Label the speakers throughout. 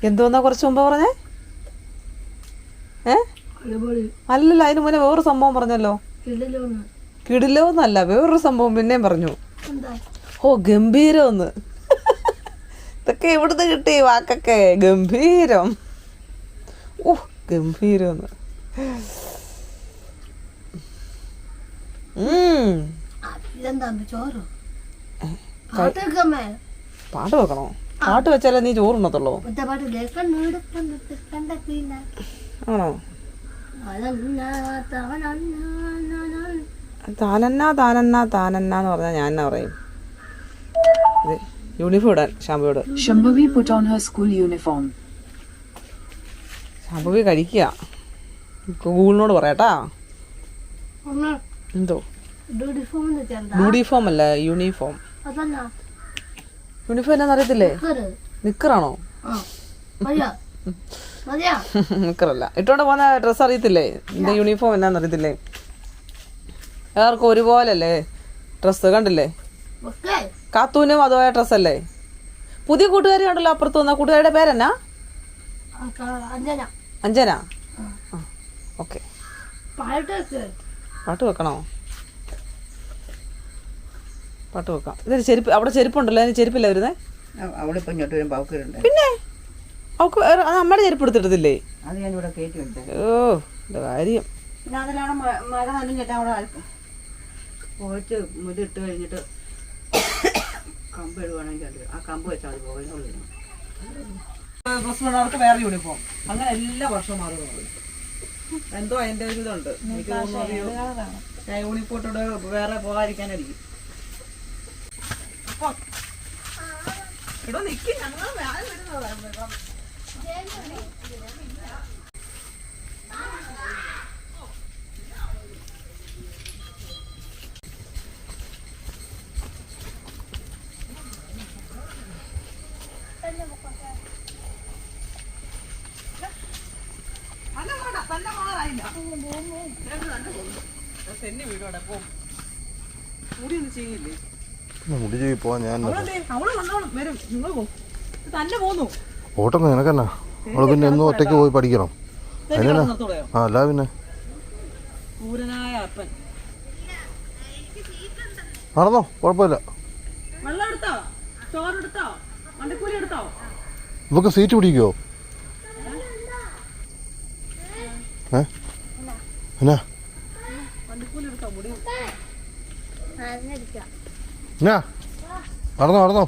Speaker 1: എന്തോന്നാ കുറച്ച് മുമ്പ് പറഞ്ഞേ? അല്ലല്ല, അതിന് മുന്നേ വേറൊരു സംഭവം പറഞ്ഞല്ലോ. കിടിലോന്നല്ല, വേറൊരു സംഭവം പിന്നെയും പറഞ്ഞു. ഓ, ഗംഭീരമെന്ന്. ഇതൊക്കെ എവിടുന്ന് കിട്ടി വാക്കൊക്കെ? ഗംഭീരം. ഓ, ഗംഭീരമെന്ന്. പാട്ട് വെക്കണോ? പാട്ട് വെച്ചാലേ നീ ചോറുണ്ണത്തുള്ളൂ. ആണോ? താനന്ന താനന്ന താനന്ന എന്ന് പറഞ്ഞാൽ ഞാൻ എന്നാ പറയും? യൂണിഫോം ഇടാൻ ശാംഭവിയോട്.
Speaker 2: Shambhavi put on her school uniform.
Speaker 1: Shambhavi കഴിക്കുക. ഗൂഗിളിനോട് പറയാട്ടാ. എന്തോ യൂണിഫോം അല്ല, യൂണിഫോം. യൂണിഫോം എന്നാന്ന് അറിയത്തില്ലേ? നിക്കറാണോ? നിക്കറല്ല. ഇട്ടോണ്ട് പോകുന്ന ഡ്രസ്സ് അറിയത്തില്ലേ? നിന്റെ യൂണിഫോം എന്നാന്ന് അറിയത്തില്ലേ? എല്ലാവർക്കും ഒരുപോലല്ലേ ഡ്രസ്സ്? കണ്ടില്ലേ? കാത്തൂനും അതുമായ ഡ്രസ്സല്ലേ? പുതിയ കൂട്ടുകാരി ഉണ്ടല്ലോ അപ്പുറത്ത് വന്ന കൂട്ടുകാരുടെ പേരെന്നാ? അഞ്ജന. ഓക്കെ. പാട്ട് വെക്കണോ? പാട്ട് വെക്കാം. ഇതൊരു ചെരുപ്പ്, അവിടെ ചെരുപ്പുണ്ടല്ലോ. അതിന് ചെരുപ്പില്ല വരുന്നേ. പിന്നെ അവൾക്ക് അമ്മയുടെ ചെരുപ്പ് എടുത്തിട്ടതില്ലേ? ഓ, എന്താ കാര്യം.
Speaker 3: പിന്നെ അതിലാണ് മഴ നനഞ്ഞ് ചേട്ടാ അവിടെ പോയിട്ട് മുതിട്ട് കഴിഞ്ഞിട്ട് കമ്പ് എഴുവാണെങ്കിൽ ആ കമ്പ് വെച്ചാൽ അത് പോകുന്നുള്ളൂ.
Speaker 1: ഡ്രസ് വേണവർക്ക് വേറെ യൂണിഫോം. അങ്ങനെ എല്ലാ വർഷവും മാറുന്നത് എന്തോ അതിന്റെ ഒരു ഇതുണ്ട്. എനിക്ക് തോന്നുന്നു യൂണിഫോട്ടോടെ വേറെ പോകാതിരിക്കാനായിരിക്കും. ഇവിടെ നിൽക്കി ഞങ്ങൾ വേറെ വരുന്നതായിരുന്നു.
Speaker 4: ഓട്ടം നിനക്കെന്നാ? അവള് പിന്നെ ഒന്നും ഒറ്റയ്ക്ക് പോയി പഠിക്കണം. അതിനാ അല്ല പിന്നെ നടന്നോ, കുഴപ്പമില്ല. ഇവക്ക് സീറ്റ് പിടിക്കോ? എന്നാ നടന്നോ നടന്നോ.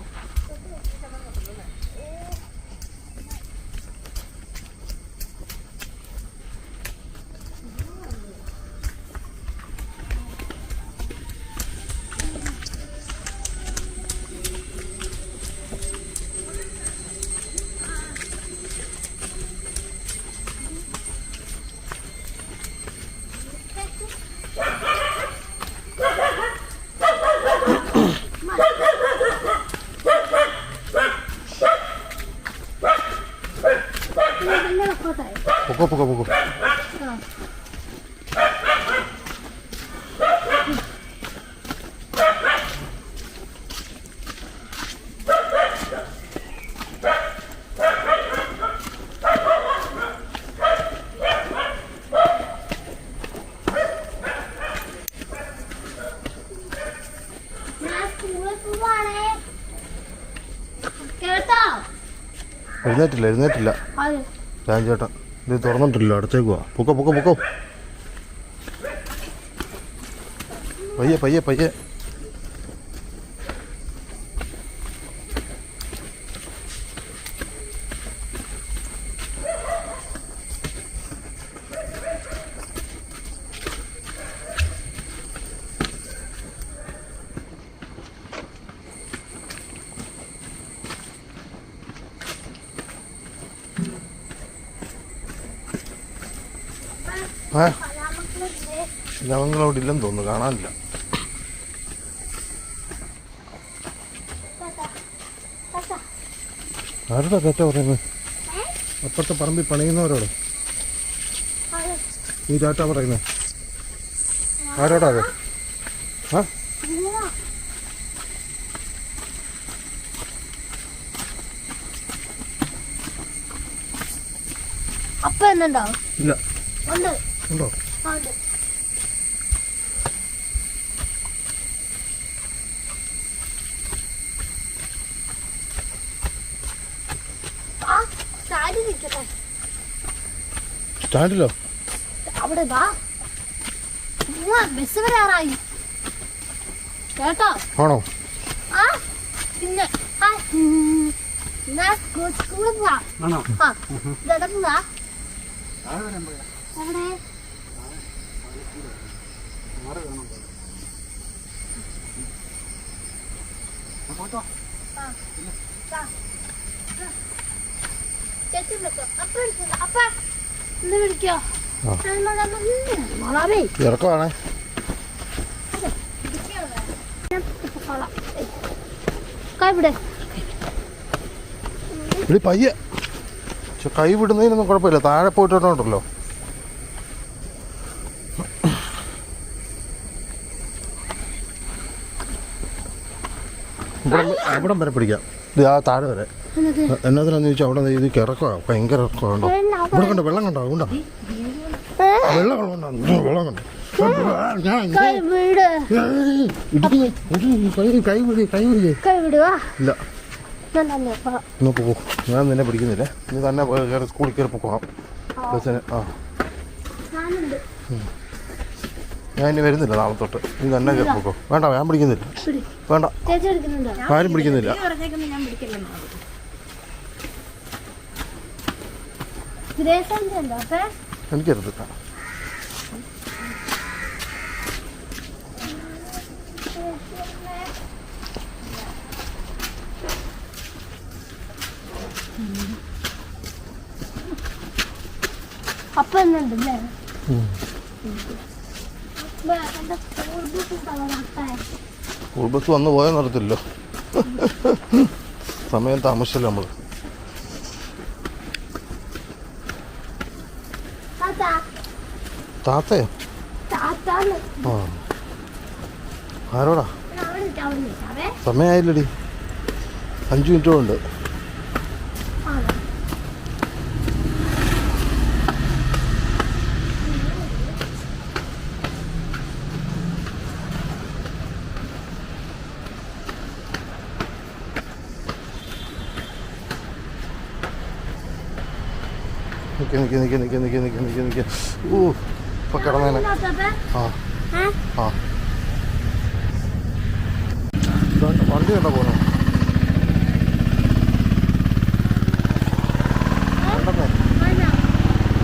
Speaker 4: പൊക്കോ പൊക്കോ പൊക്കോ. എഴുന്നേറ്റില്ല എഴുന്നേറ്റില്ല രാജേട്ടൻ. ഇത് തുറന്നിട്ടില്ല, അടുത്തേക്ക് പോവാ. പൊക്കോ പൊക്കോ പൊക്കോ. പയ്യെ പയ്യെ പയ്യെ. ഞങ്ങളവിടെ ഇല്ലെന്ന് തോന്നുന്നു, കാണാനില്ല. ആരോടാ കറ്റ പറയുന്നത്? അപ്പുറത്തെ പറമ്പിൽ പണിയുന്നവരോട് ഈ ടാറ്റ പറയുന്നത് ആരോടാ? അത്
Speaker 5: അപ്പ എന്നുണ്ടോ?
Speaker 4: ഇല്ല.
Speaker 5: ഉണ്ട്.
Speaker 4: ഉണ്ടോ?
Speaker 5: ഉണ്ട്.
Speaker 4: സ്റ്റാൻഡിലോ?
Speaker 5: അവിടെ വാ. ബസ് വരാറായി കേട്ടോ.
Speaker 4: ആണോ?
Speaker 5: ആ പിന്നെ സ്കൂളിൽ പോവാ. പോവാ. എവിടെ? ചേച്ചി വിളിക്കോ? അപ്പ ഇന്ന് വിളിക്കോ?
Speaker 4: ഇറക്കമാണേ.
Speaker 5: കൈവിടെ
Speaker 4: ഇവിടെ പയ്യെ കൈ വിടുന്നതിനൊന്നും കുഴപ്പമില്ല. താഴെ പോയിട്ടുണ്ടല്ലോ. ഇവിടം വരെ പിടിക്കാം. ഇത് ആ താഴെ വരെ. എന്നതിനാന്ന് ചോദിച്ചാൽ അവിടെ ഇത് ഇറക്കമാണ്. ഭയങ്കര ഇറക്കമുണ്ടോ? ഇവിടെ കണ്ടോ? വെള്ളം കണ്ടോ? അതുകൊണ്ടോ? വെള്ളം വെള്ളം കണ്ടോ?
Speaker 5: കൈ വിടുവാ.
Speaker 4: ഇല്ല, ഇന്ന് പോകും. ഞാൻ നിന്നെ പിടിക്കുന്നില്ല. നീ തന്നെ കയറി സ്കൂളിൽ കയറി പോകണം ബസ്സിന്. ആ, ഞാൻ ഇനി വരുന്നില്ല നാളെ തൊട്ട്. നീ തന്നെ കയറി പോക്കോ. വേണ്ട, ഞാൻ പിടിക്കുന്നില്ല. വേണ്ട, ആരും പിടിക്കുന്നില്ല. എനിക്കരുത്.
Speaker 5: അപ്പൊ എന്നുണ്ടല്ലേ
Speaker 4: സ്കൂൾ ബസ് വന്ന് പോയാൽ നടത്തില്ലോ. സമയം താമസിച്ചല്ലോ നമ്മൾ. താത്തയോ? ആ, ആരോടാ? സമയമായില്ലടി. 5 മിനിറ്റും ഉണ്ട്. നിക്ക്. ഇപ്പൊ കിടന്നേനെ. ആ ആ, വണ്ടി കണ്ടാ പോണോ?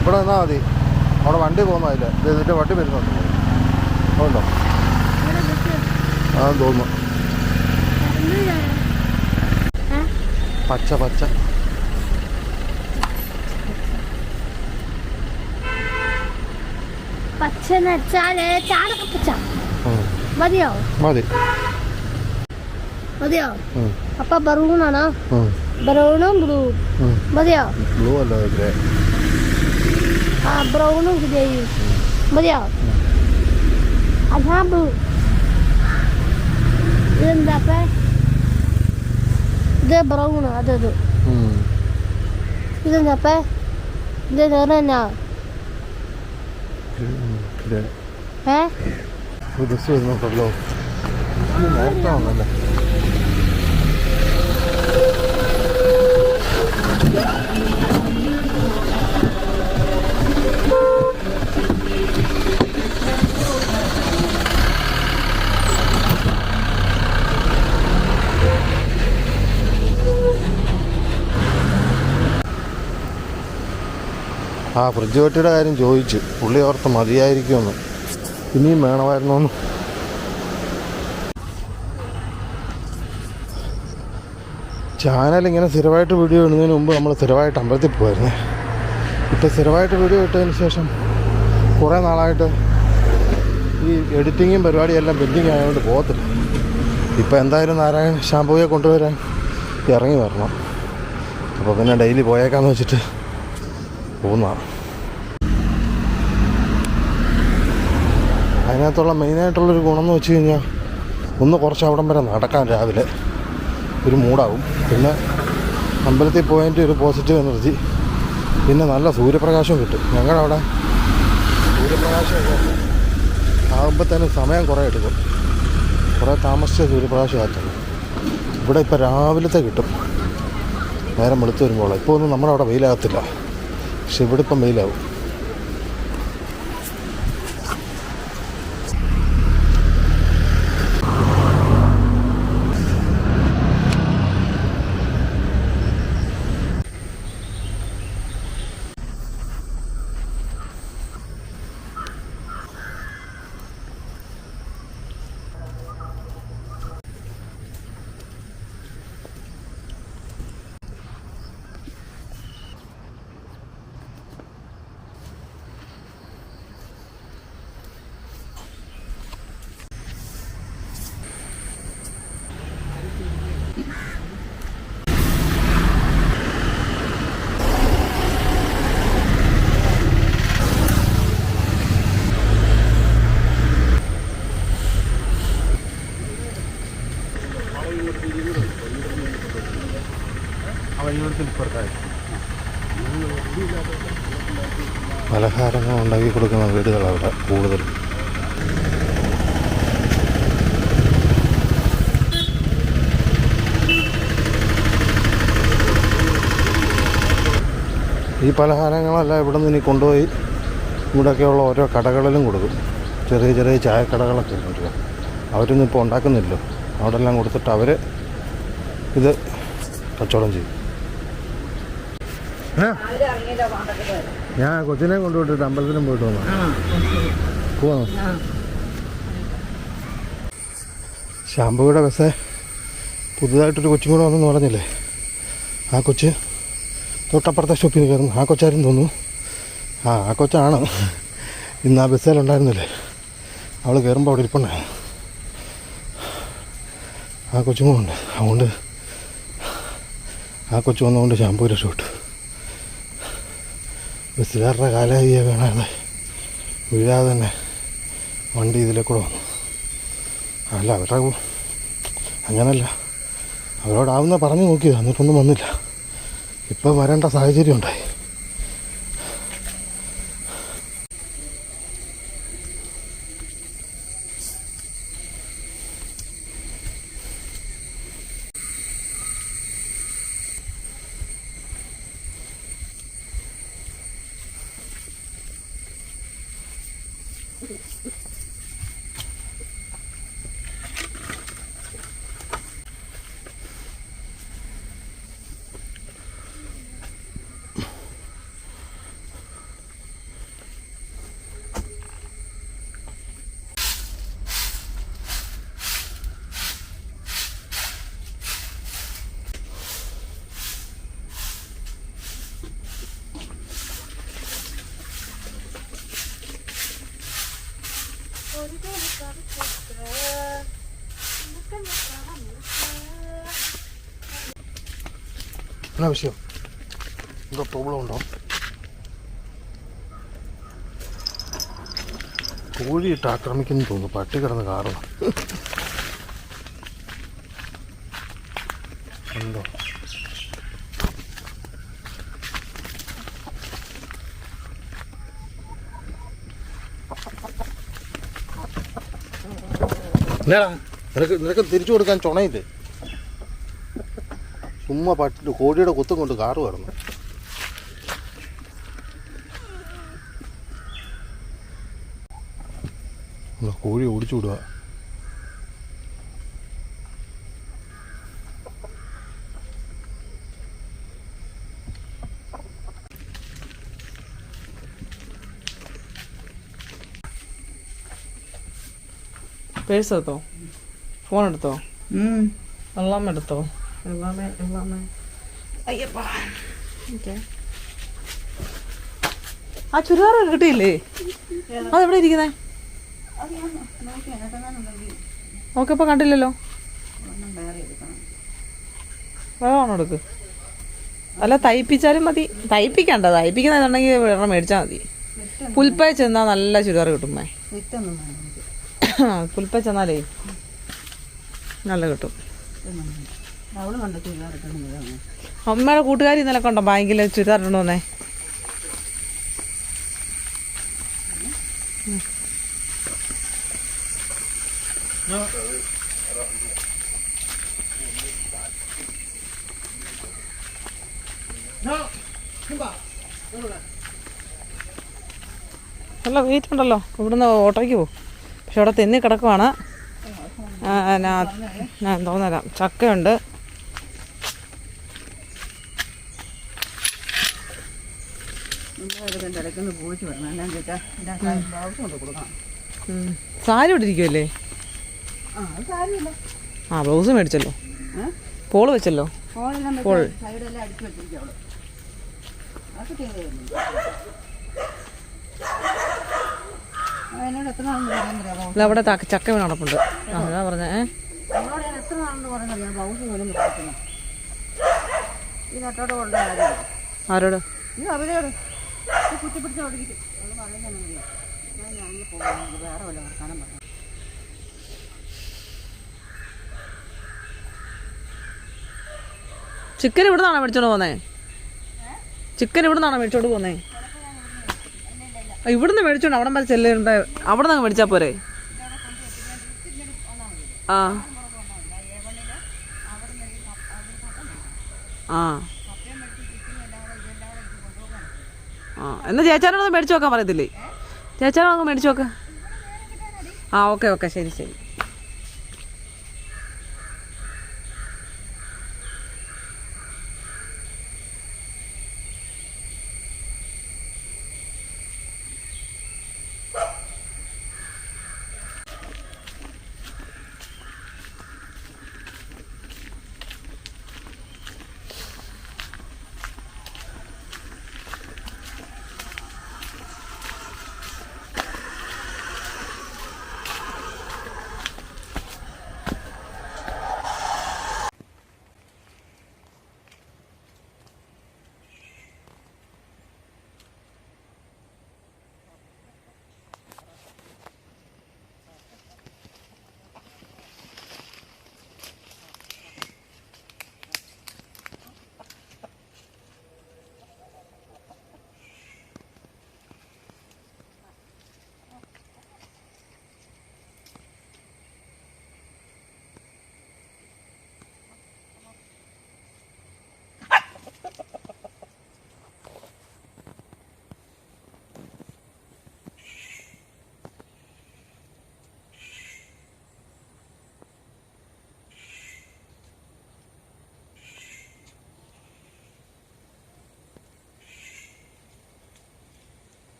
Speaker 4: ഇവിടെ നിന്നാ മതി. അവിടെ വണ്ടി പോകുന്നതില്ല. ഇതിന്റെ വണ്ടി വരുന്നുണ്ട്. അതുകൊണ്ടോ? ആ, തോന്നുന്നു. പച്ച പച്ച
Speaker 5: പച്ചന്ന് വെച്ചാല് ചാണകപ്പച്ച മതിയോ?
Speaker 4: മതി.
Speaker 5: മതിയോ? അപ്പൊ ബറൂണാണോ? ബ്രൗണും ബ്ലൂ മതിയോ?
Speaker 4: ബ്ലൂ അല്ല, ഗ്രേ.
Speaker 5: ആ, ബ്രൗണും ഗ്രേയും മതിയോ? അതാ ബ്ലൂ. ഇതെന്താ? ഇത് ബ്രൗണ്. അതത് ഇതെന്താ? ഇത് നിറന്നാ
Speaker 4: ബസ് വരുന്നുണ്ടല്ലോ. നേരത്തെ വന്നല്ലേ? ആ, ഫ്രിഡ്ജ് പെട്ടിയുടെ കാര്യം ചോദിച്ചു. പുള്ളി ഓർത്ത് മതിയായിരിക്കുമെന്ന്. ഇനിയും വേണമായിരുന്നോന്ന്. ചാനൽ ഇങ്ങനെ സ്ഥിരമായിട്ട് വീഡിയോ ഇടുന്നതിന് മുമ്പ് നമ്മൾ സ്ഥിരമായിട്ട് അമ്പലത്തിൽ പോകുമായിരുന്നേ. ഇപ്പം സ്ഥിരമായിട്ട് വീഡിയോ ഇട്ടതിന് ശേഷം കുറേ നാളായിട്ട് ഈ എഡിറ്റിങ്ങും പരിപാടിയെല്ലാം പെൻഡിങ് ആയതുകൊണ്ട് പോകത്തില്ല. ഇപ്പം എന്തായാലും നാരായണ ഷാമ്പുവെ കൊണ്ടുവരാൻ ഇറങ്ങി വരണം. അപ്പോൾ പിന്നെ ഡെയിലി പോയേക്കാന്ന് വെച്ചിട്ട് പോകുന്നതാണ്. അതിനകത്തുള്ള മെയിനായിട്ടുള്ളൊരു ഗുണമെന്ന് വെച്ച് കഴിഞ്ഞാൽ ഒന്ന് കുറച്ച് അവിടം വരെ നടക്കാൻ രാവിലെ ഒരു മൂടാവും. പിന്നെ അമ്പലത്തിൽ പോയതിൻ്റെ ഒരു പോസിറ്റീവ് എനർജി പിന്നെ നല്ല സൂര്യപ്രകാശം കിട്ടും. ഞങ്ങളവിടെ സൂര്യപ്രകാശമൊക്കെ ആകുമ്പോഴത്തേനും സമയം കുറേ എടുക്കും. കുറേ താമസിച്ച സൂര്യപ്രകാശം ആകത്തുള്ളൂ. ഇവിടെ ഇപ്പോൾ രാവിലത്തെ കിട്ടും, നേരം വെളുത്ത് വരുമ്പോൾ. ഇപ്പോൾ ഒന്നും നമ്മളവിടെ വെയിലാകത്തില്ല, പക്ഷെ ഇവിടെ ഇപ്പം വെയിലാവും. പലഹാരങ്ങൾ ഉണ്ടാക്കി കൊടുക്കുന്ന വീടുകളാണ് അവിടെ കൂടുതൽ. ഈ പലഹാരങ്ങളെല്ലാം ഇവിടെ നിന്ന് ഇനി കൊണ്ടുപോയി ഇവിടെയൊക്കെയുള്ള ഓരോ കടകളിലും കൊടുക്കും. ചെറിയ ചെറിയ ചായക്കടകളൊക്കെ ഉണ്ട്. അവരൊന്നും ഇപ്പോൾ ഉണ്ടാക്കുന്നില്ലല്ലോ. അവിടെ എല്ലാം കൊടുത്തിട്ട് അവർ ഇത് കച്ചവടം ചെയ്യും. ഞാൻ കൊച്ചിനെ കൊണ്ടുപോയിട്ട് അമ്പലത്തിലും പോയിട്ട് വന്നു. പോവാ ശാമ്പുവിടെ ബസ്സേ പുതുതായിട്ടൊരു കൊച്ചും കൂടെ വന്നെന്ന് പറഞ്ഞില്ലേ? ആ കൊച്ച് തൊട്ടപ്പുറത്തെ ഷോപ്പിൽ നിന്ന് കയറുന്നു. ആ കൊച്ചാരും തോന്നുന്നു. ആ കൊച്ചാണ് ഇന്ന് ആ ബസ്സിലുണ്ടായിരുന്നില്ലേ, അവൾ കയറുമ്പോൾ അവിടെ ഇരിപ്പുണ്ടായിരുന്നു. ആ കൊച്ചും കൂടെ ഉണ്ട്. അതുകൊണ്ട് ആ കൊച്ചു വന്നുകൊണ്ട് ശാമ്പു രക്ഷപ്പെട്ടു. ബസ്സുകാരുടെ കാലായിയെ കാണാതെ വീഴാതെ തന്നെ വണ്ടി ഇതിലെ കൂടെ വന്നു. അല്ല അവരുടെ അങ്ങനല്ല, അവരോടാവുന്ന പറഞ്ഞു നോക്കിയതാണ്, എന്നിട്ടൊന്നും വന്നില്ല. ഇപ്പം വരേണ്ട സാഹചര്യം ഉണ്ടായി. എന്നാ വിഷയം? എന്തോ പ്രോബ്ലം ഉണ്ടോ? കോഴിയിട്ട് ആക്രമിക്കുന്നു തോന്നുന്നു. പട്ടി കിടന്ന് കാറുന്നു. എന്തോ നിനക്ക് തിരിച്ചു കൊടുക്കാൻ ചുണയില്ലേ? ചുമ്മാ പട്ടി കോഴിയുടെ കുത്തും കൊണ്ട് കാറ് കയറുന്നു. കോഴി ഓടിച്ചു വിടുക.
Speaker 1: പേഴ്സ് എടുത്തോ? ഫോൺ എടുത്തോ? എല്ലാം എടുത്തോ? അയ്യപ്പാ, ആ ചുരിദാർ കിട്ടിയില്ലേ? അതെവിടെ ഇരിക്കുന്നേ? നോക്കിയപ്പോ കണ്ടില്ലല്ലോ. വേണം എടുക്ക്. അല്ല തയ്പ്പിച്ചാലും മതി. തയ്പ്പിക്കുന്നുണ്ടെങ്കിൽ വേറെ മേടിച്ചാൽ മതി. പുൽപ്പേ ചെന്നാ നല്ല ചുരിദാർ കിട്ടുമ്പേ. പുൽപ്പേ ചെന്നാലേ നല്ല കിട്ടും. അമ്മയുടെ കൂട്ടുകാരി ഇന്നലെ കണ്ടോ ബാങ്കിൽ ചുരിദാർ ഇടണോന്നേ? നല്ല വെയിറ്റ് ഉണ്ടല്ലോ. ഇവിടുന്ന് ഓട്ടോയ്ക്ക് പോകും. പക്ഷെ അവിടെ തെന്നി കിടക്കുവാണ്. ഞാൻ തോന്നരാം. ചക്കയുണ്ട്.
Speaker 3: ഇടയ്ക്കൊന്ന് പോയിട്ട് വരണം. എന്നാ ചേട്ടാ ബ്ലൗസ് കൊണ്ട് കൊടുക്കണം.
Speaker 1: സാരി ഇവിടെ ഇരിക്കുമല്ലേ?
Speaker 3: അത് കാര്യമില്ല.
Speaker 1: ബ്ലൗസ് മേടിച്ചല്ലോ. പോള് വെച്ചല്ലോ.
Speaker 3: പോൾ സൈഡെല്ലാം അടിച്ചു വെച്ചിരിക്കും അവള്. അതൊക്കെ ചെയ്തു. എന്നോട് എത്ര നാളെന്ന് പറയാൻ
Speaker 1: അല്ല അവിടെ ചക്ക വീണ് നടപ്പുണ്ട്. അതാ പറഞ്ഞേ.
Speaker 3: എന്നോട് ഞാൻ എത്ര നാളെന്ന് പറയുന്നത് ഞാൻ ബ്ലൗസ് പോലും കൊടുക്കുന്നു. ഈ നട്ടോട് കൊണ്ട്
Speaker 1: ആരോട്?
Speaker 3: ഈ അവരോട് കുത്തിപ്പിടിച്ച് ഓടിക്കും. അവള് പറയുന്നൊന്നുമില്ല. ഞാൻ ഞങ്ങൾ പോകുന്നത് വേറെ വല്ല വർത്താനം പറഞ്ഞു.
Speaker 1: ചിക്കൻ ഇവിടെ നിന്നാണോ മേടിച്ചോണ്ട് പോന്നേ? ചിക്കൻ ഇവിടെ നിന്നാണോ മേടിച്ചോണ്ട് പോന്നേ? ഇവിടുന്ന് മേടിച്ചോണ്ട് അവിടെ വരെ ചെല്ലുണ്ട്. അവിടെ നിന്ന് മേടിച്ചാ പോരെ? ആ ആ എന്നാ ചേച്ചാനോടൊന്ന് മേടിച്ചു നോക്കാൻ പറയത്തില്ലേ? ചേച്ചാനോടൊന്ന് മേടിച്ചു നോക്ക്. ഓക്കെ ശരി ശരി.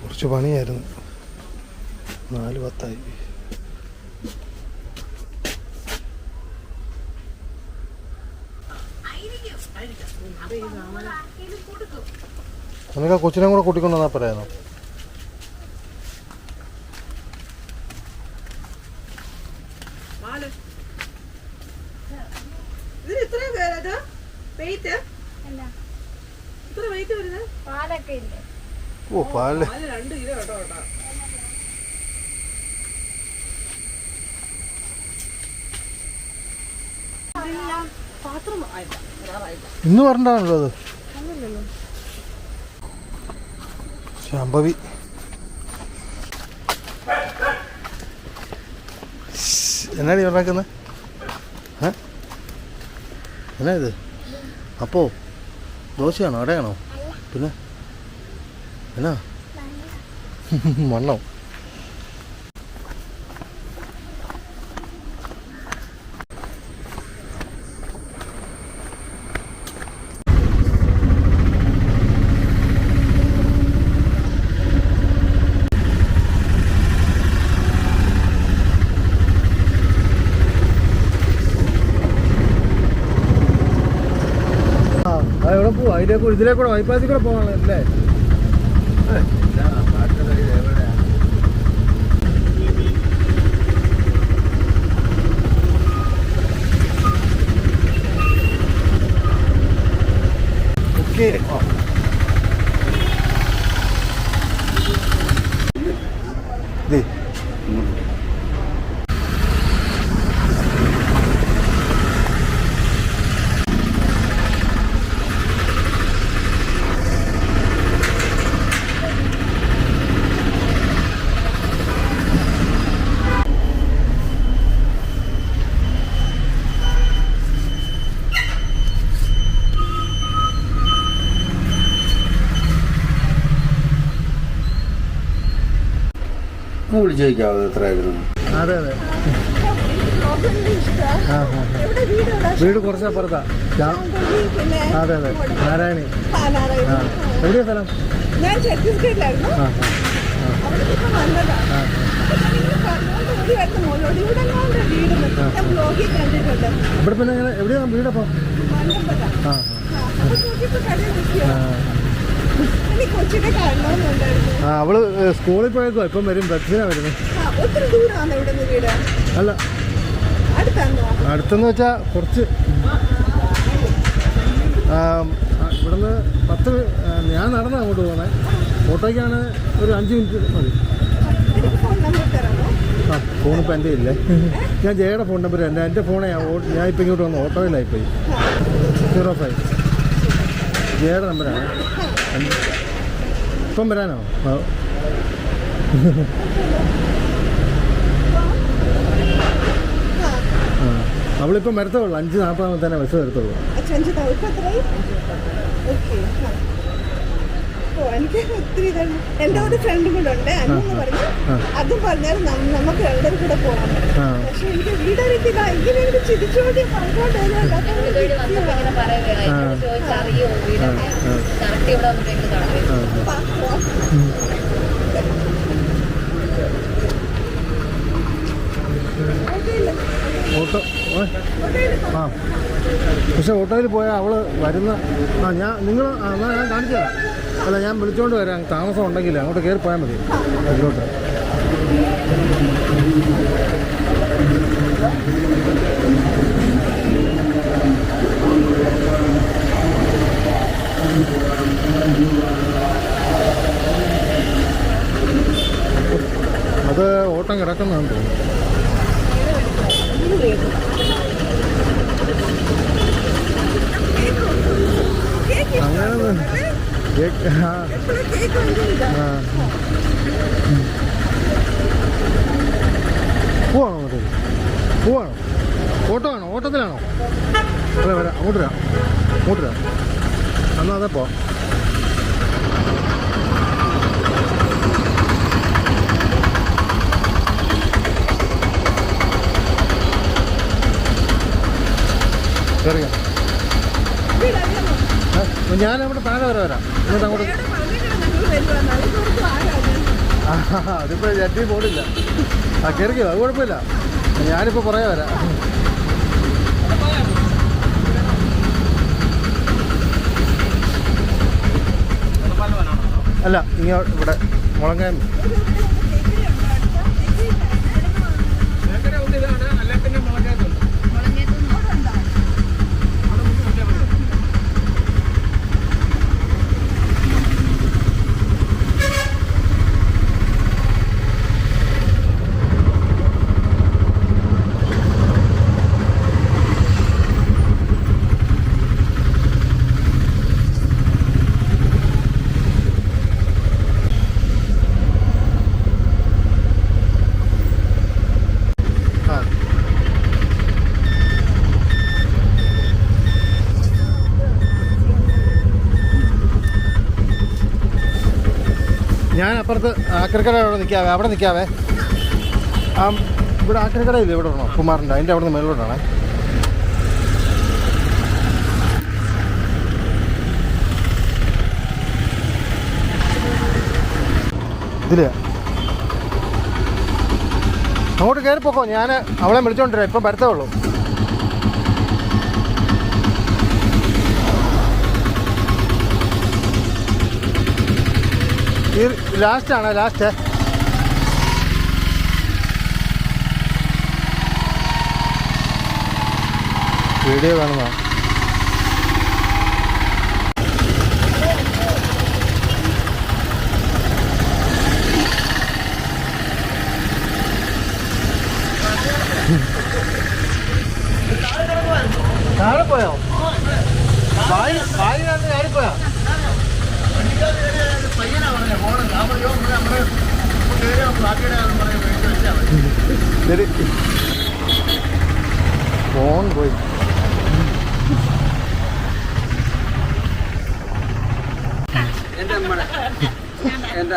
Speaker 4: കുറച്ച് പണിയായിരുന്നു. 4:10. നമുക്ക് ആ കൊച്ചിനെ കൂടെ കൂട്ടിക്കൊണ്ടുവന്നാ പറയാനോ? ഓ പാല്
Speaker 1: 2 കിലോ കേട്ടോ.
Speaker 4: ഇന്ന് പറഞ്ഞാണല്ലോ അത്. ശാംഭവി എന്നാടി ഉണ്ടാക്കുന്നത്? എന്നാ ഇത്? അപ്പോ ദോശയാണോ അടയാണോ? പിന്നെ എന്നാ മണ്ണോ? എവിടെ പോവാ? ഇതിലെ കൂടെ ബൈപ്പാസിൽ കൂടെ പോകാനല്ലേ? ഓക്കെ
Speaker 6: വിളിച്ചു ചോദിക്കാവോ എത്രയായിരുന്നു?
Speaker 4: അതെ അതെ. വീട് കുറച്ചപ്പുറത്താ. അതെ അതെ നാരായണി. എവിടെയാ സ്ഥലം?
Speaker 3: ഞാൻ ഛത്തീസ്ഗഡിലായിരുന്നു.
Speaker 4: ഇവിടെ പിന്നെ എവിടെയാ വീടപ്പോ? അവള് സ്കൂളിൽ പോയേക്കോ? ഇപ്പം വരും. ബസ്സിനാ വരുന്നത്. അല്ല അടുത്തെന്ന് വെച്ചാ കുറച്ച് ഇവിടുന്ന് 10 ഞാൻ നടന്നാ അങ്ങോട്ട് പോകുന്നത്. ഓട്ടോയ്ക്കാണ് ഒരു 5 മിനിറ്റ് മതി. ആ ഫോണിപ്പോൾ എൻ്റെ ഇല്ലേ. ഞാൻ ജയയുടെ ഫോൺ നമ്പർ എൻ്റെ ഫോണേ ഞാൻ ഇപ്പം ഇങ്ങോട്ട് വന്നു. ഓട്ടോയിലായിപ്പോയി. 05 ജയയുടെ നമ്പറാണ്. ഇപ്പം വരാനോ? അവളിപ്പം വരത്തുള്ളൂ. 5:40 തന്നെ ബസ് വരത്തുള്ളൂ.
Speaker 3: എനിക്ക് ഒത്തിരി എൻ്റെ ഒരു ഫ്രണ്ടും കൂടെ ഉണ്ട്. അന്നു പറഞ്ഞു അതും പറഞ്ഞാൽ നമുക്ക് രണ്ടും കൂടെ പോകാൻ പറ്റും. പക്ഷെ എനിക്ക് വീടറിയില്ല. ഇങ്ങനെ ചിരിച്ചോടി
Speaker 4: ഓട്ടോ ആ പക്ഷെ ഓട്ടോയിൽ പോയാൽ അവൾ വരുന്ന നിങ്ങൾ എന്നാൽ ഞാൻ കാണിച്ചു തരാം. അല്ല ഞാൻ വിളിച്ചുകൊണ്ട് വരാം. താമസം ഉണ്ടെങ്കിൽ അങ്ങോട്ട് കയറി പോയാൽ മതി അതിലോട്ട്. അത് ഓട്ടം കിടക്കുന്നതാണെന്ന് തോന്നുന്നു. അങ്ങനെ പോവാണോ? അങ്ങോട്ട് പോവാണോ? ഓട്ടോ ആണോ? ഓട്ടത്തിലാണോ? അതെ വരാം. അങ്ങോട്ട് വരാം. അങ്ങോട്ട് വരാം. എന്നാൽ അതെ പോ. കയറിയാ ഞാനവിടെ താഴെ വരെ വരാം. എന്നിട്ട് അങ്ങോട്ട് അതിപ്പോൾ ജഡ്ജി പോണില്ല. കയറിക്കോ, അത് കുഴപ്പമില്ല. ഞാനിപ്പോൾ കുറേ വരാം. അല്ല ഇങ്ങോട്ട് ഇവിടെ മുളങ്ങാൻ ഞാൻ അപ്പുറത്ത് ആക്രിക്കട അവിടെ നിൽക്കാവേ ഇവിടെ ആക്രിക്കടയില്ലേ ഇവിടെ ഉണ്ടോ കുമാറിൻ്റെ അതിൻ്റെ അവിടെ നിന്ന് മേലോട്ടാണേ ഇതില് അങ്ങോട്ട് കയറിപ്പോക്കോ ഞാൻ അവളെ വിളിച്ചോണ്ടിരാം ഇപ്പം വരത്തേ ഉള്ളൂ ഈ ലാസ്റ്റാണ് ലാസ്റ്റ് വീഡിയോ കാണുന്ന താഴെ പോയോ വായിനകത്ത് കയറിപ്പോയോ ശരി ഫോൺ പോയി
Speaker 6: എൻ്റെ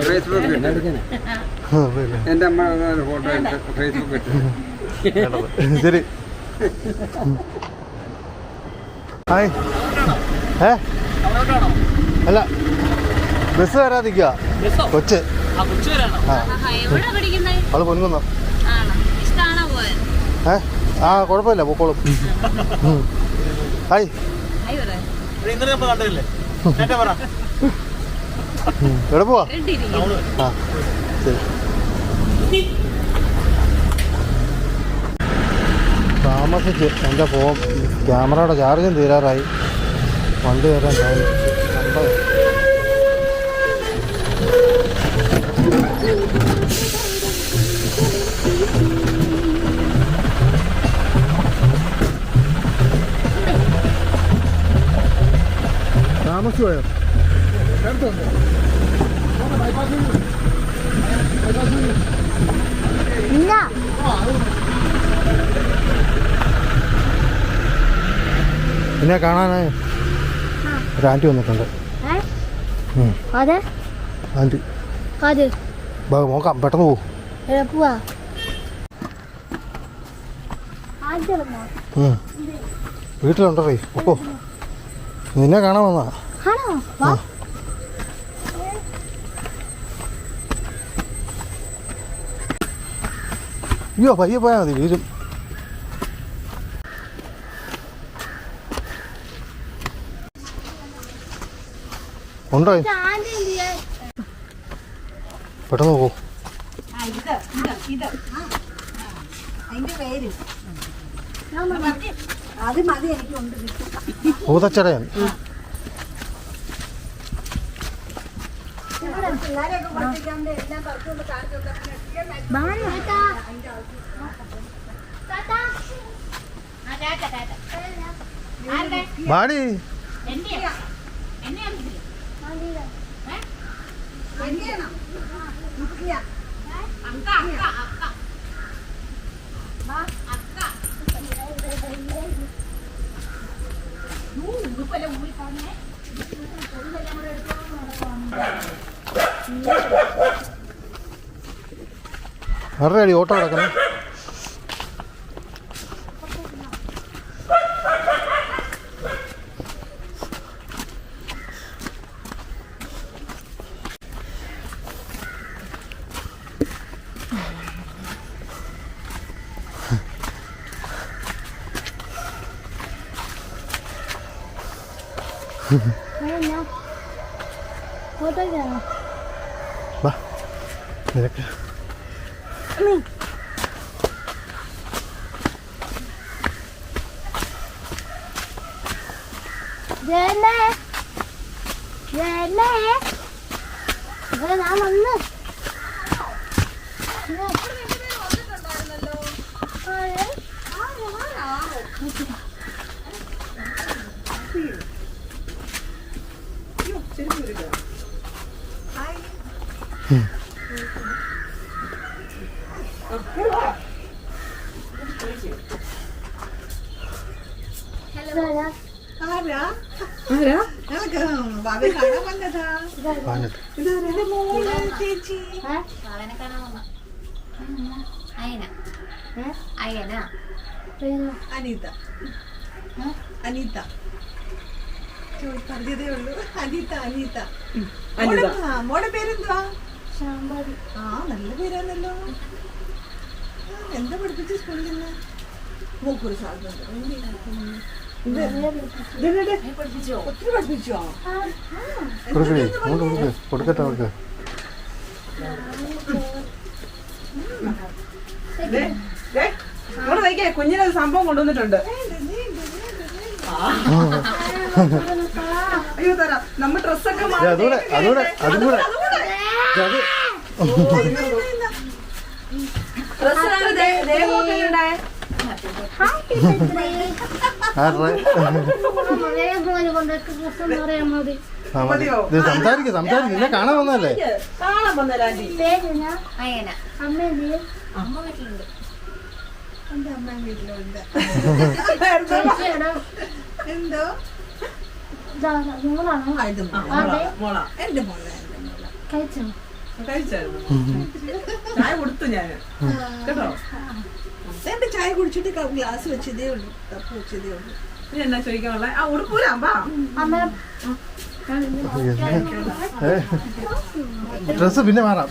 Speaker 6: ഫേസ്ബുക്ക് എൻ്റെ അമ്മ ഫോട്ടോ ഫേസ്ബുക്ക്
Speaker 4: ശരി ഹായ് അല്ല ബസ് വരാതിരിക്കുക കൊച്ച് അവള് പൊൻകുന്നോ ആ കുഴപ്പമില്ല പൊക്കോളും ഹായ് എവിടെ പോവാ ആ ശരി താമസിച്ച് എൻ്റെ ഫോൺ ക്യാമറയുടെ ചാർജും തീരാറായി വണ്ടി വരാൻ താമസിച്ചു പോയോ പിന്നെ കാണാനായി ഒരു ആൻറ്റി വന്നിട്ടുണ്ട് ആൻറ്റി നോക്കാം പെട്ടെന്ന് പോവും വീട്ടിലുണ്ടോ ഒക്കോ നിന്നെ കാണാൻ വന്നാ അയ്യോ പയ്യെ പോയാൽ മതി വീരും ഉണ്ടോ പെട്ടെന്ന് പോ ഭൂതച്ചടയൻ ബാടി ആരുടെ അടി ഓട്ടോ കിടക്കണം
Speaker 5: ഫോട്ടോ
Speaker 4: വാ നിനക്ക്
Speaker 5: ജയല്ലേ ജയല്ലേ ഇവിടെ ഞാൻ വന്ന്
Speaker 3: ചേച്ചി അനീത അനീത പറഞ്ഞതേ ഉള്ളൂ. അനീത അനീത മോടെ പേരെന്തുവാ? ആ നല്ല പേരാണല്ലോ. എന്താ പഠിപ്പിച്ച സ്കൂളിൽ നിന്ന്? മൂക്കൂർ സാധനം ഒത്തിരി പഠിപ്പിച്ചോ?
Speaker 4: കൊടുക്കട്ടെ അവർക്ക്.
Speaker 1: കുഞ്ഞിനൊരു സംഭവം കൊണ്ടുവന്നിട്ടുണ്ട്. അയ്യോ തരാം. നമ്മ ഡ്രസ്സൊക്കെ
Speaker 4: അതുകൂടെ അതുകൂടെ അതുകൂടെ സംസാരിക്കും സംസാരിക്കും. നിന്നെ കാണാൻ വന്നല്ലേ?
Speaker 1: കാണാൻ വന്നല്ലേ ആന്റി?
Speaker 5: അമ്മ വീട്ടിലുണ്ട്.
Speaker 3: എന്റെ അമ്മ വീട്ടിലുണ്ട്. എന്തോ
Speaker 5: മോളാണോ?
Speaker 1: മോളാ.
Speaker 3: എന്റെ മോളെ
Speaker 5: കഴിച്ചോ?
Speaker 1: കഴിച്ചായിരുന്നു. ചായ കൊടുത്തു ഞാന് കേട്ടോ.
Speaker 3: എന്റെ ചായ കുടിച്ചിട്ട് ഗ്ലാസ് വെച്ചതേ ഉള്ളൂ, കപ്പ് വെച്ചതേ ഉള്ളൂ.
Speaker 1: ഇനി എന്നാ ചോദിക്കാനുള്ള? ആ ഉടുപ്പൂരാമ്പാ
Speaker 5: അമ്മ
Speaker 4: ഡ്രസ് പിന്നെ മാറാം.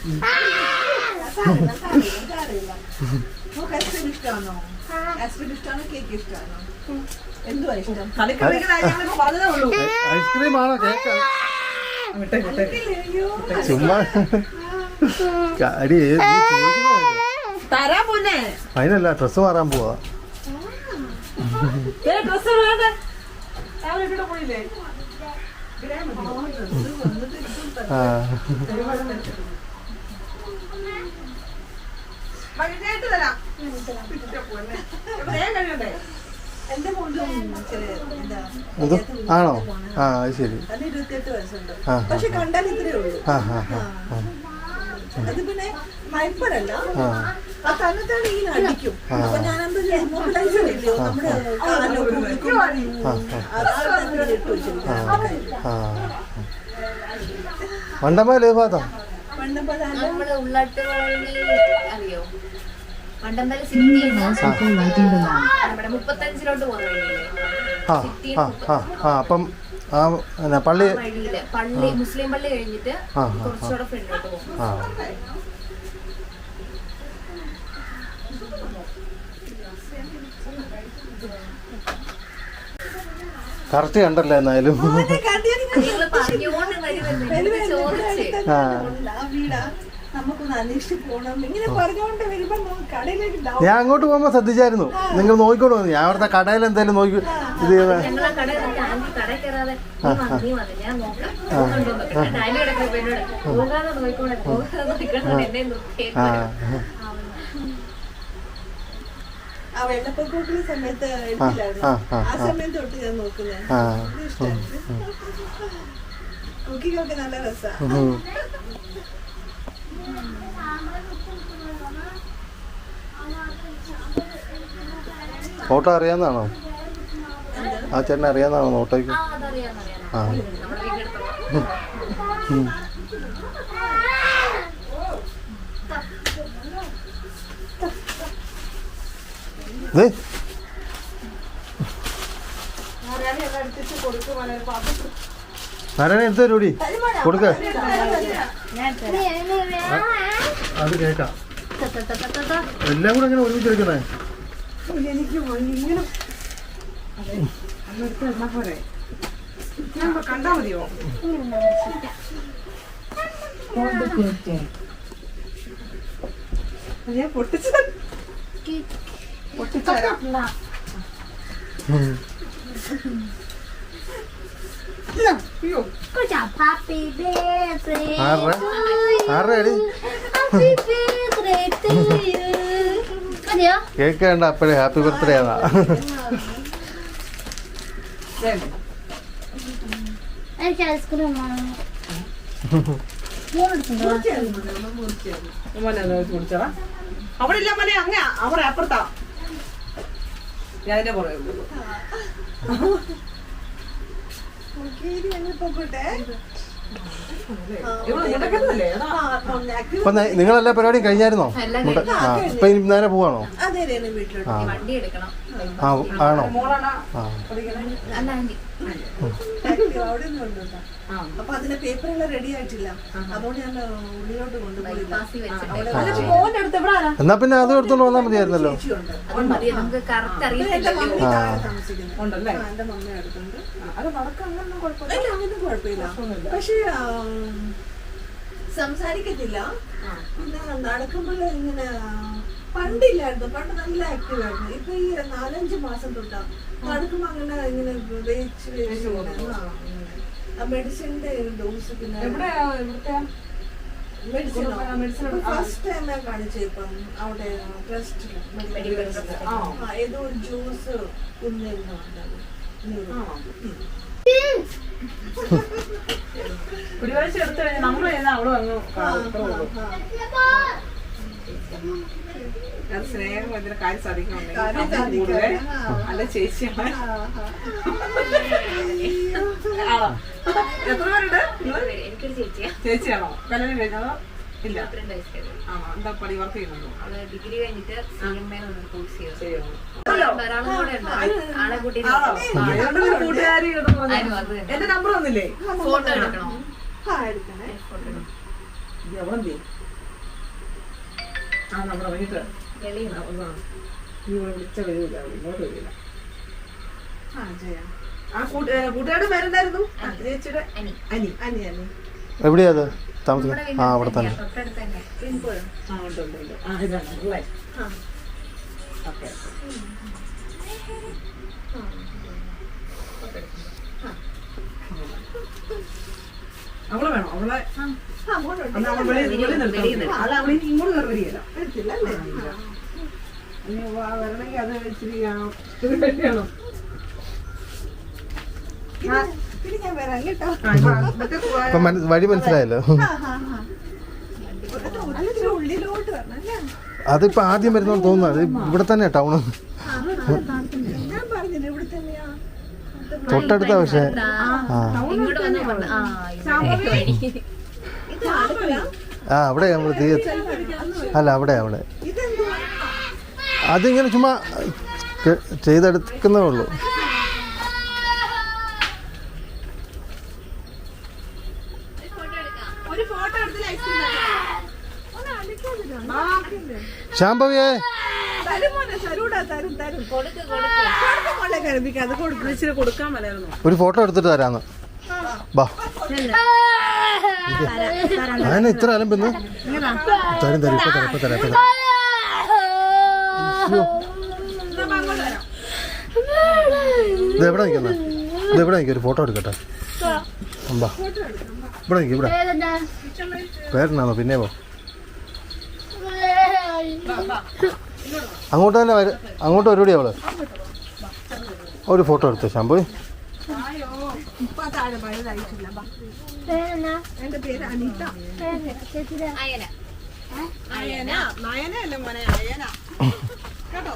Speaker 3: ഐസ്ക്രീം ഇഷ്ടമാണോ? ഐസ്ക്രീം ഇഷ്ടമാണോ? കേക്ക് ഇഷ്ടമാണോ? എന്തുവാ ഇഷ്ടം?
Speaker 1: പറഞ്ഞതേ ഉള്ളൂ.
Speaker 4: ഐസ്ക്രീം ആണോ കേക്ക്? ചുമ്മാ അടി
Speaker 1: തരാ പോന്നെ.
Speaker 4: അതിനല്ല ഡ്രസ് മാറാൻ പോവാ.
Speaker 1: ഡ്രസ് രാവിലെ ഇവിടെ പോയില്ലേ? വൈകിട്ട് തരാം.
Speaker 3: എന്റെ മോളും
Speaker 4: എന്തോ ആണോ? ആ അത് ശരി.
Speaker 3: 28 വയസ്സുണ്ട്. പക്ഷെ കണ്ടാൽ ഇത്രേ ഉള്ളൂ. അത് പിന്നെ മയപ്പറല്ല, ആ തന്നെത്താണ് ഈ അടിക്കും. അപ്പൊ ഞാനെന്താ മൊബിലൈസർ ഇല്ലയോ നമ്മുടെ
Speaker 4: മണ്ടമാലേ ഭാഗം
Speaker 7: നമ്മുടെ ഉള്ളാട്ട് അറിയോ? മണ്ടമ്പല സിറ്റി നമ്മുടെ 35-ലോട്ട് പോകുന്ന
Speaker 4: അപ്പം പള്ളി
Speaker 7: വഴിയില് പള്ളി മുസ്ലിം പള്ളി കഴിഞ്ഞിട്ട് കുറച്ചുകൂടെ ഫ്രണ്ടിലോട്ട് പോകും.
Speaker 4: കറക്റ്റ് കണ്ടല്ലോ എന്നാലും.
Speaker 7: നിങ്ങള് പറഞ്ഞുകൊണ്ട് വരുമെന്ന് ചോദിച്ചേ.
Speaker 3: ആ വീടാ, നമുക്കൊന്ന് അന്വേഷിച്ച് പോകണം ഇങ്ങനെ പറഞ്ഞുകൊണ്ട് വരുമ്പോ കടയിലേക്ക്
Speaker 4: ഞാൻ അങ്ങോട്ട് പോകുമ്പോ ശ്രദ്ധിച്ചായിരുന്നു. നിങ്ങൾ നോക്കിക്കൊണ്ട് വന്നു. ഞാൻ അവിടുത്തെ കടയിൽ എന്തായാലും നോക്കി ഇത്
Speaker 7: ഞങ്ങളാ കടയിൽ കടയിൽ കയറാതെ നീ വന്നു ഞാൻ നോക്കാം ഡാലി കിടക്കുമ്പോ എന്നോട് പോകാതെ നോക്കിക്കോണേ പോകാതെ നോക്കിക്കോണേ എന്നെ നോക്കിയേ.
Speaker 3: ആ വെള്ളപ്പൊക്കത്തിലെ സമയത്ത് എടുത്തില്ലായിരുന്നു. ആ സമയത്ത് തൊട്ട് ഞാൻ നോക്കുന്നത്. കുക്കിംഗ് ഒക്കെ നല്ല രസമാണ്.
Speaker 4: ഓട്ടോ അറിയാവുന്നതാണോ? ആ ചേട്ടനെ അറിയാവുന്നതാണോ ഓട്ടോയ്ക്ക്? ആ നാരായണ എടുത്തു തരൂടി കൊടുക്ക. അത് കേക്കാം. എല്ലാം കൂടെ എങ്ങനെ ഒരുമിച്ച് എടുക്കണേ?
Speaker 3: എനിക്ക് ഇങ്ങനെ
Speaker 1: കണ്ടാ മതിയോ?
Speaker 3: ഞാൻ പൊട്ടിച്ചു
Speaker 5: Good job. Happy birthday.
Speaker 4: ആരുടെ അടി
Speaker 5: Happy birthday to you. മതിയോ?
Speaker 4: കേക്ക് വേണ്ട അപ്പോഴേ ഹാപ്പി ബർത്ത്ഡേ ആണോ
Speaker 5: എനിക്ക് ഐസ്ക്രീം വേണം.
Speaker 1: കുടിച്ചതാ അവിടെ ഇല്ല മനെ അങ്ങ അവിടെ അപ്പുറത്താ ഞാൻ അതിന്റെ പുറകെ ഉള്ളൂ.
Speaker 3: പോകട്ടെ.
Speaker 1: ഇവിടെ മുണ്ടക്കല്ലേ
Speaker 4: അപ്പൊ നിങ്ങളെല്ലാ പരിപാടിയും കഴിഞ്ഞായിരുന്നോ ആ ഇപ്പൊ ഇനി നേരെ പോവാണോ
Speaker 3: അതെ വീട്ടിലോട്ട്
Speaker 4: ആ
Speaker 7: വണ്ടി എടുക്കണം.
Speaker 4: ആ ആണോ
Speaker 1: മോളാണ്
Speaker 4: ആ
Speaker 7: അല്ല ആന്റി
Speaker 3: അവിടെ ഒന്നും ഉണ്ടോ. അപ്പൊ അതിന്റെ പേപ്പറെല്ലാം റെഡി ആയിട്ടില്ല. അതുകൊണ്ട് ഞാൻ ഉള്ളിലോട്ട് കൊണ്ടുപോയില്ല.
Speaker 7: മോന്റെ അടുത്ത് എവിടെ ആരാ?
Speaker 4: എന്നാ പിന്നെ അത് എടുത്തോണ്ട് വന്നാൽ മതിയായിരുന്നല്ലോ
Speaker 7: അത് മതി, നമുക്ക് കറക്റ്റ് അറിയത്തില്ലല്ലോ.
Speaker 1: ഉണ്ടല്ലേ
Speaker 3: എന്റെ മമ്മ അടുത്തുണ്ട്.
Speaker 1: അത് നടക്കാൻ അങ്ങനൊന്നും കുഴപ്പമില്ല.
Speaker 3: അല്ല അങ്ങനൊന്നും കുഴപ്പമില്ല. പക്ഷെ സംസാരിക്കത്തില്ല. പിന്നെ നടക്കുമ്പോൾ ഇങ്ങനെ പണ്ടില്ലായിരുന്നു. പണ്ട് നല്ല ആക്റ്റീവ് ആയിരുന്നു. ഇപ്പൊ ഈ 4-5 മാസം തൊട്ടാ നടക്കുമ്പോ അങ്ങനെ ഇങ്ങനെ മെഡിസിന്റെ ഡോസ് പിന്നെ
Speaker 1: എവിടെയാ ഇവിടുത്തെ
Speaker 3: മെഡിസിൻ ഫസ്റ്റ് ടൈം ഞാൻ കാണിച്ചു. ഇപ്പം അവിടെ ട്രസ്റ്റ് ഏതോ ഒരു ജ്യൂസ് കുന്നിരുന്നു
Speaker 1: പിടിവാഴ്ച എടുത്തു കഴിഞ്ഞാൽ നമ്മൾ ചെയ്യുന്ന അവിടെ അങ്ങ് അത് സ്നേഹം ഇതിന് കാര്യം സാധിക്കണമെങ്കിൽ കൂടുതൽ അല്ല ചേച്ചിയാണ്. ആണോ എത്ര പേരുണ്ട്?
Speaker 7: എനിക്കൊരു ചേച്ചിയാ,
Speaker 1: ചേച്ചിയാണോ? കല്യാണം കഴിഞ്ഞതോ? ഇല്ല.
Speaker 7: 22 വയസ്സായത്.
Speaker 1: ആണോ എന്താ പടി വർക്ക് ചെയ്യുന്നുണ്ടോ?
Speaker 7: അവള് ഡിഗ്രി കഴിഞ്ഞിട്ട് CMA കോഴ്സ് ചെയ്തു.
Speaker 1: ചെയ്യണം.
Speaker 7: ഒരാളും കൂടെ ഉണ്ട്. ആളെ കൂട്ടി
Speaker 1: കൂട്ടുകാരി
Speaker 7: അത്
Speaker 1: എന്റെ നമ്പർ വന്നില്ലേ?
Speaker 7: ഫോട്ടോ എടുക്കണോ?
Speaker 3: എടുക്കണേ.
Speaker 1: എവിടെ ആ നമ്മുടെ വൈകിട്ട്
Speaker 7: വെളിയിൽ
Speaker 1: നീ ഇവിടെ വിളിച്ച വരില്ല, ഇങ്ങോട്ട് വരില്ല.
Speaker 3: ചെയ്യാം.
Speaker 1: ആ കൂട്ടുകാരുടെ പേരെന്തായിരുന്നു? ചേച്ചിയുടെ
Speaker 7: അനി.
Speaker 1: അനി.
Speaker 3: അനി അനി
Speaker 4: എവിടെയാ അത് താമസിക്കുന്നത് ആ അവിടെ തന്നെ
Speaker 7: തൊട്ടടുത്ത് തന്നെ.
Speaker 1: ആ ഉണ്ട് ഉണ്ട് ഉണ്ട്. ആ ഇതാണ് അല്ലേ? ഓക്കെ. അവളെ വേണോ? അവളെ അന്ന് അവൾ വെളിയിൽ നിർത്താം. അല്ല അവൾ ഇനി ഇങ്ങോട്ട് കയറി വരികയില്ല.
Speaker 3: എടുത്തില്ല അല്ലേ?
Speaker 1: ഇനി വരണമെങ്കിൽ അത് ഇച്ചിരി ഇത് കഴിയണം.
Speaker 3: പിന്നെ ഞാൻ വരാം കേട്ടോ.
Speaker 4: ഇപ്പൊ വഴി മനസ്സിലായല്ലോ
Speaker 3: ഇച്ചിരി ഉള്ളിലോട്ട് വരണം അല്ലേ?
Speaker 4: അതിപ്പോ ആദ്യം വരുന്നോണ്ട് തോന്നുന്നത് ഇവിടെ തന്നെ ടൗണ്
Speaker 3: ഞാൻ പറഞ്ഞില്ല ഇവിടെ തന്നെയാ.
Speaker 4: തൊട്ടടുത്ത പക്ഷേ ആ
Speaker 7: ഇങ്ങോട്ട് വന്നാ പറഞ്ഞു.
Speaker 3: ഇത് ആലപ്പുഴ.
Speaker 4: ആ അവിടെ നമ്മൾ അല്ല അവിടെ അവിടെ
Speaker 3: ഇതെന്തുവാ?
Speaker 4: അതിങ്ങനെ ചുമ്മാ ചെയ്തെടുക്കുന്നേ ഉള്ളൂ
Speaker 3: ഒരു ഫോട്ടോ എടുത്ത്
Speaker 4: ശാംഭവിയേ
Speaker 3: തരും മോനെ. തരൂടാ തരും തരും. മോളെ കഴിപ്പിക്കാതെ കൊടുക്കും.
Speaker 1: ഇച്ചിരി കൊടുക്കാൻ മേലായിരുന്നു.
Speaker 4: ഒരു ഫോട്ടോ എടുത്തിട്ട് തരാന്ന് ബാ ഞാൻ ഇത്ര അലമ്പെന്ന് തരും തരും ഇപ്പൊ തരാം ഇപ്പൊ തരാം ഇപ്പൊ തരാം ഇത് എവിടെ നിൽക്കുന്നത് ഇത് എവിടെ നിൽക്കും ഒരു ഫോട്ടോ എടുക്കട്ടെ ബാ ഇവിടെ നിൽക്കും ഇവിടെ പേരെന്നാണോ പിന്നെ പോ അങ്ങോട്ട് തന്നെ അങ്ങോട്ട് വരുകൂടി അവള് ഒരു ഫോട്ടോ എടുത്തോ ശാമ്പു
Speaker 3: ഇപ്പൊ താഴെ പഴുതായിട്ടില്ല. എന്റെ പേര് അനിത.
Speaker 7: അയന.
Speaker 3: അയന. നയനല്ലേ മോനെ? അയന കേട്ടോ.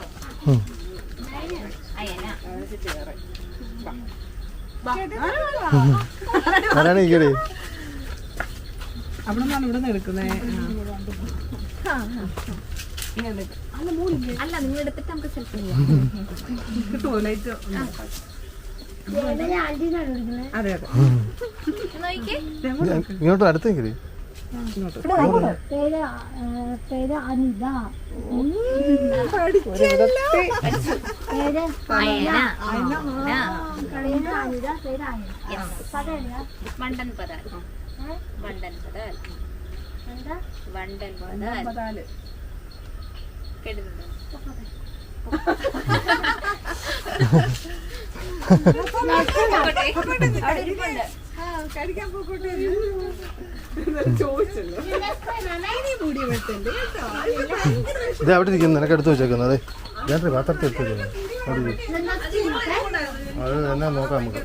Speaker 7: അയന.
Speaker 4: ആരാണ് ഇങ്ങടെ
Speaker 1: അവിടെ നിന്നാണ് ഇവിടെ നിന്ന് എടുക്കുന്നേ.
Speaker 7: അല്ല നിങ്ങൾ എടുത്തിട്ട് നമുക്ക് സെൽഫി
Speaker 1: കിട്ടുമോ ലൈറ്റ്? അതെ അതെ.
Speaker 7: നോക്കിക്കേ.
Speaker 4: ഇങ്ങോട്ട് അടുത്ത് നിൽക്കേ
Speaker 5: പേര് അനിത.
Speaker 7: അയന.
Speaker 5: അനിത പേര് അയന.
Speaker 7: വണ്ടൻ പദാൽ. വണ്ടൻ പദാൽ.
Speaker 5: എന്താ
Speaker 7: വണ്ടൻ
Speaker 3: പതാല്.
Speaker 7: കേട്ടിട്ടുണ്ടോ? അവിടെ ഇരിപ്പുണ്ട്.
Speaker 3: കഴിക്കാൻ പോക്കോട്ടെ ചോദിച്ചല്ലോ. ഇനി മുടി വെട്ടണ്ട് കേട്ടോ.
Speaker 4: ഇത് അവിടെ ഇരിക്കുന്നു, നിനക്ക് എടുത്ത് വെച്ചേക്കുന്നത്. അതെ ഞാൻ പാത്രത്തിൽ എടുത്ത് വെച്ചേക്കുന്നത്. അത് എന്നാ നോക്കാം നമുക്ക്.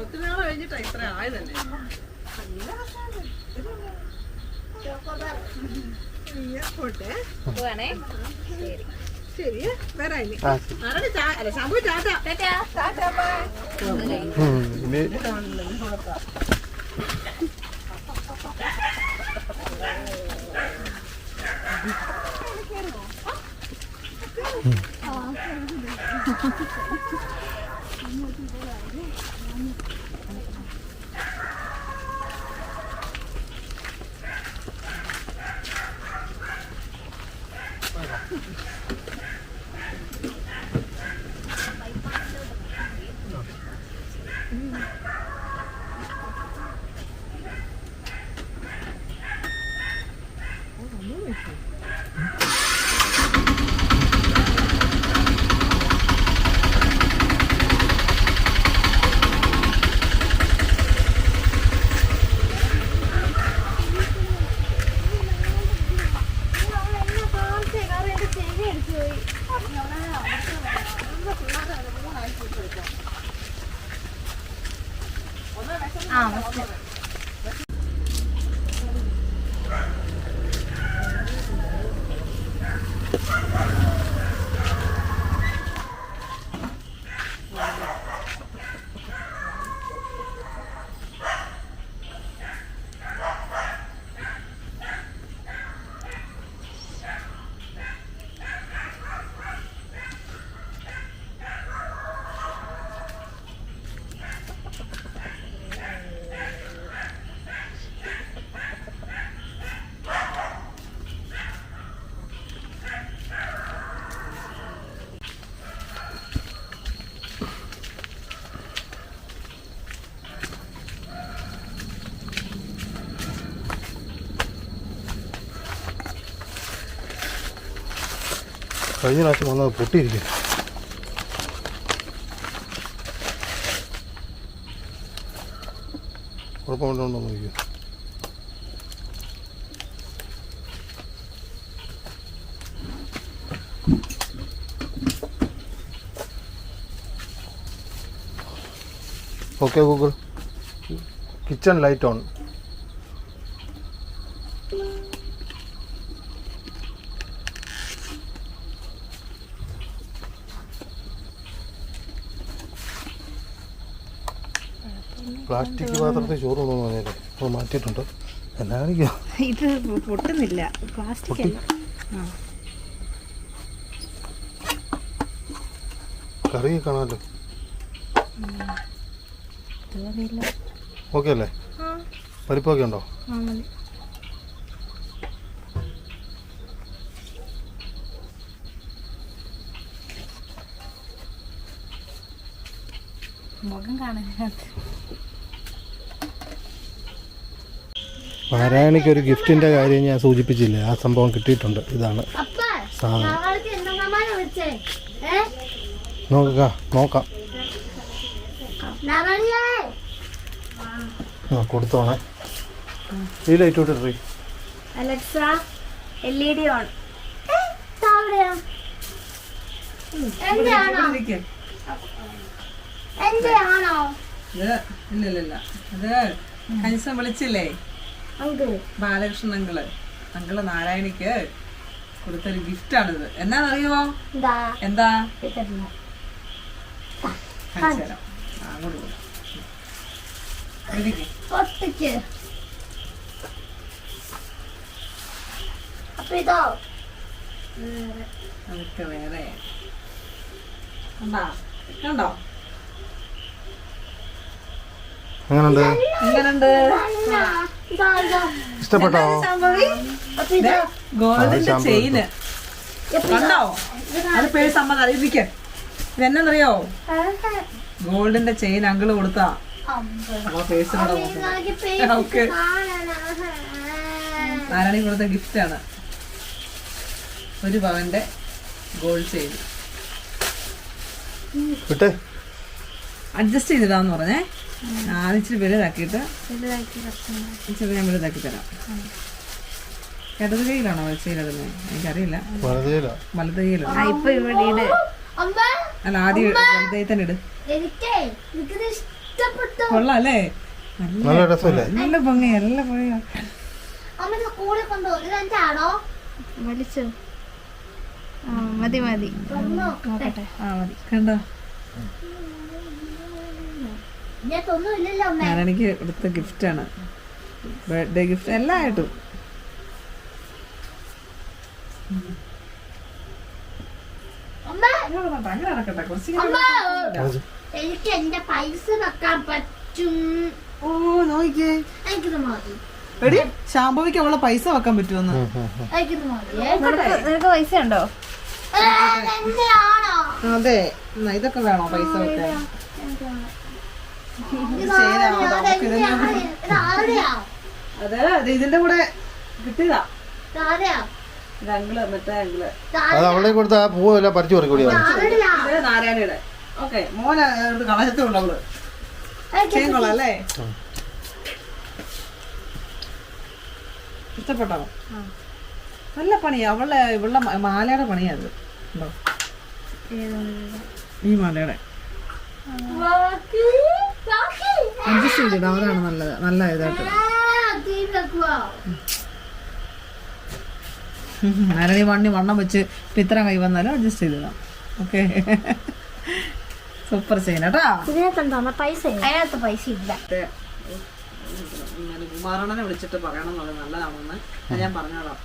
Speaker 1: ഒത്തിരി നാൾ കഴിഞ്ഞിട്ടാ ഇത്ര ആയതല്ലേ.
Speaker 3: പോട്ടെ.
Speaker 7: പോവാണേ.
Speaker 3: ശരി വരാം ഇനി.
Speaker 4: ആ
Speaker 3: അല്ല ശാമ്പു ടാറ്റ. ടാറ്റ ബൈ.
Speaker 4: ഇനി കഴിഞ്ഞ പ്രാവശ്യം വന്നത് പൊട്ടിയിരിക്കും. കുഴപ്പമുണ്ടോ നോക്കിയോ. Okay Google, kitchen light on. Plastic പാത്രത്തിൽ ചോറ് കൊണ്ടുവന്ന് പറഞ്ഞേരെ, അപ്പോൾ മാറ്റിയിട്ടുണ്ട്. എന്നാ കാണിക്കുക,
Speaker 3: ഇത് പൊട്ടുന്നില്ല, പ്ലാസ്റ്റിക് അല്ല.
Speaker 4: കറി കാണാമല്ലോ. ഓക്കെ അല്ലേ? പരിപ്പൊക്കെ ഉണ്ടോ?
Speaker 7: മുഖം കാണാൻ.
Speaker 4: നാരായണിക്ക് ഒരു ഗിഫ്റ്റിന്റെ കാര്യം ഞാൻ സൂചിപ്പിച്ചില്ലേ, ആ സംഭവം കിട്ടിയിട്ടുണ്ട്. ഇതാണ് സാധനം. നോക്കാം. കൊടുത്തോണേ. ഈ ലൈറ്റ് ഇട്ടിട്ടേ.
Speaker 5: Alexa LED on. എന്റെയാണോ?
Speaker 1: ഇല്ല അത് കനിസം വിളിച്ചില്ലേ ബാലകൃഷ്ണൻ അങ്കിള് നാരായണിക്ക് കൊടുത്തൊരു ഗിഫ്റ്റാണിത്. എന്നാന്നറിയുമോ? എന്താ? കാണിച്ചു തരാം. അങ്ങോട്ട് കൊടുക്കും. അതൊക്കെ വേറെ കണ്ടോ?
Speaker 4: എങ്ങനുണ്ട്? ഇഷ്ടപ്പെട്ടോ?
Speaker 1: ഗോൾഡിന്റെ ചെയിന് കണ്ടോ? അത് പേര് സമ്മതം അറിയിപ്പിക്ക. ഇതെന്നറിയോ? ഗോൾഡിന്റെ ചെയിൻ അങ്കിള് കൊടുത്താ. നമ്മളെ ഫേസിനോട് നോക്കുന്നത്. ഓക്കെ, നാരായണി കൊടുത്ത ഗിഫ്റ്റാണ് 1 പവന്റെ ഗോൾഡ് ചെയിൻ.
Speaker 4: വിട്ടേ
Speaker 1: അഡ്ജസ്റ്റ് ചെയ്തിടാന്ന് പറഞ്ഞേ. ഇച്ചിരി വലുതാക്കിയിട്ട് ഇച്ചിരി ഞാൻ വലുതാക്കി തരാം. ഇടത് കൈയിലാണോ ചെയ്തതെന്ന് എനിക്കറിയില്ല. വലത് കൈയിലാണ്.
Speaker 5: ഇപ്പൊ ഇവിടെ ഇട്.
Speaker 1: അല്ല, ആദ്യം വലത് കൈ തന്നെ ഇട്. കൊള്ളാം അല്ലേ?
Speaker 4: നല്ല രസമല്ലേ?
Speaker 1: നല്ല ഭംഗിയാ, നല്ല ഭംഗിയാ.
Speaker 5: വലിച്ചു. മതി മതി നോക്കട്ടെ.
Speaker 1: മതി. കണ്ടോ, ഞാനെനിക്ക് എടുത്ത ഗിഫ്റ്റാണ്, ബർത്ത്ഡേ ഗിഫ്റ്റ് എല്ലാം ആയിട്ടും. അങ്ങനെ നടക്കട്ടെ, കുറച്ച്
Speaker 5: എനിക്ക് എന്റെ പൈസ വെക്കാൻ പറ്റും.
Speaker 1: ഓ നോക്കിക്കേ.
Speaker 5: എനിക്കിത് മതി.
Speaker 1: എടി, ശാംഭവിക്ക് അവളെ പൈസ വെക്കാൻ പറ്റുമെന്ന്.
Speaker 5: എനിക്കിത് മതി. നിനക്ക് പൈസ ഉണ്ടോ? എന്തിനാണോ?
Speaker 1: അതെ, ഇതൊക്കെ വേണോ പൈസ വെക്കാൻ? അതെ, ഇതിന്റെ കൂടെ കിട്ടിയതാ. മറ്റേ അങ്കിള്
Speaker 4: അത് അവളെ കൊടുത്ത ആ പൂവെല്ലാം പറിച്ചു പറിക്കൂടിയാണ്.
Speaker 1: നാരായണിയുടെ. ഓക്കെ, മോനെ കളയത്തുള്ളൂ അവള്. ചെയ്യാൻ കൊള്ളാം അല്ലേ? ഇഷ്ടപ്പെട്ടോ? നല്ല പണിയാ. ഇവളുടെ മാലയുടെ പണിയാ അത്. ഉണ്ടോ ഈ മാലയുടെ? അഡ്ജസ്റ്റ് ചെയ്തിടാം, അതാണ് നല്ലത്. നല്ല ഇതായിട്ട് നാരായണി വണ്ണം വെച്ച് ഇപ്പം ഇത്ര കൈ വന്നാലും അഡ്ജസ്റ്റ് ചെയ്തിടാം. ഓക്കെ, സൂപ്പർ ചെയ്യണം കേട്ടോ.
Speaker 5: പൈസ അതിനകത്ത് പൈസ ഇല്ല.
Speaker 1: കുമാരണ്ണനെ വിളിച്ചിട്ട് പറയണം എന്നുള്ളത് നല്ലതാണെന്ന് ഞാൻ പറഞ്ഞോളാം.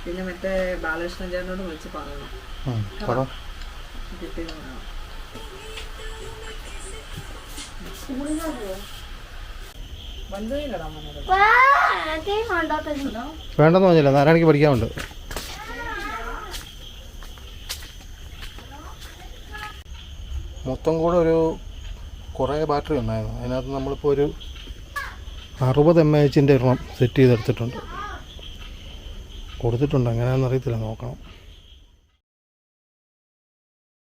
Speaker 1: പിന്നെ മറ്റേ ബാലകൃഷ്ണൻ ചേട്ടനോട് വിളിച്ച് പറയണം. കിട്ടിയെന്ന് പറയണം.
Speaker 4: വേണ്ടെന്ന് പറഞ്ഞില്ല, നാരായണിക്ക് പഠിക്കാനുണ്ട്. മൊത്തം കൂടെ കുറേ ബാറ്ററി ഉണ്ടായിരുന്നു. അതിനകത്ത് നമ്മളിപ്പോൾ ഒരു 60 mAh ഒരെണ്ണം സെറ്റ് ചെയ്തെടുത്തിട്ടുണ്ട്. കൊടുത്തിട്ടുണ്ട്, എങ്ങനെയാണെന്ന് അറിയത്തില്ല, നോക്കണം.